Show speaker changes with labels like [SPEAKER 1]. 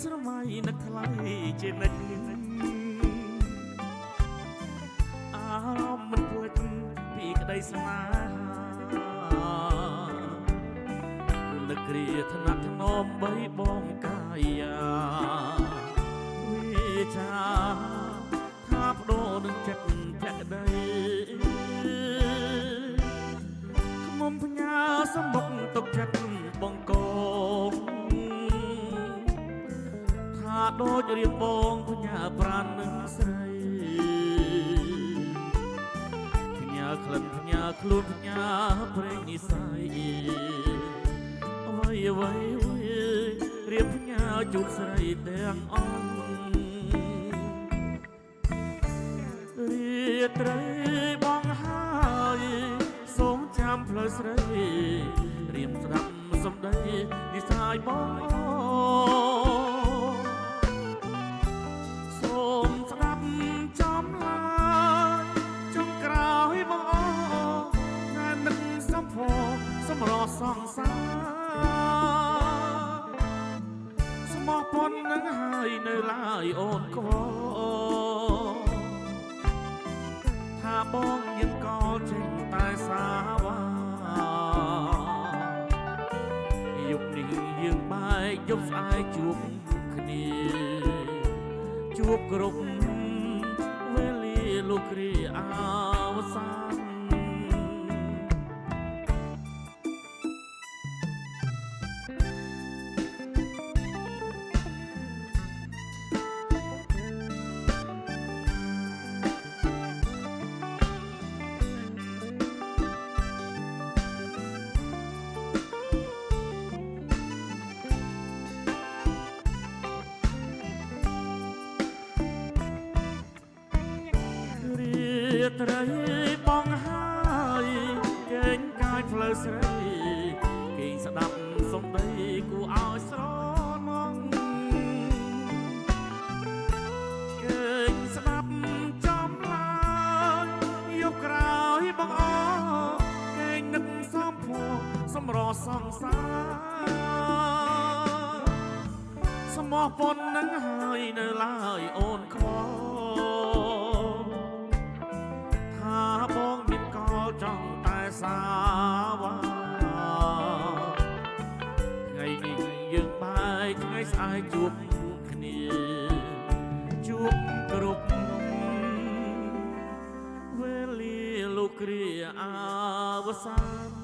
[SPEAKER 1] ស្រមៃនឹកថ្លៃជានិច្ចអារម្មណ៍មិនភ្លេចពីក្តីស្នេហានឹកគ្រាថ្នាក់ថ្នមបីបងកាយាវិចាថាបដូរនឹងចិត្តភក្តីខ្មុំផ្ញើសម្បុកទុកចិត្តបងកូនថាដូចរៀបបងផ្ញើប្រាណនឹងស្រីផ្ញើក្លិនផ្ញើខ្លួនផ្ញើព្រេងនិស័យអ្វីអ្វីរៀបផ្ញើជូនស្រីទាំងអង្គរាត្រីបងហើយសូមចាំផ្លូវស្រីរៀបស្ដាប់សំដីនិស័យបងសូមស្ដាប់ចំឡាយចុងក្រោយបងណែនឹកសំផសម្រោះសង្សារស្មោះប៉ុននឹងហើយនៅឡើយអូនក្បោថាបងមានកលចេញតែសាវាយប់នេះយើងបែកយប់ស្អែកជួបគ្នាជួបគ្រប់វេលាលោកគ្រាអវសានរាត្រីបងហើយគេងកាយផ្លូវស្រីគេងស្ដាប់សំដីគួរឲ្យស្រណងគេងស្ដាប់ចំឡាយយកក្រោយបងគេងនឹកសំភ័រសម្រោះសង្សារស្មោះប៉ុននឹងហើយនៅឡើយអូនខ្វល់ថាបងមានកលចង់តែសាវាថ្ងៃនេះយើងបែកថ្ងៃស្អែកជួបគ្នាជួបគ្រប់វេលាលោកគ្រាអវសាន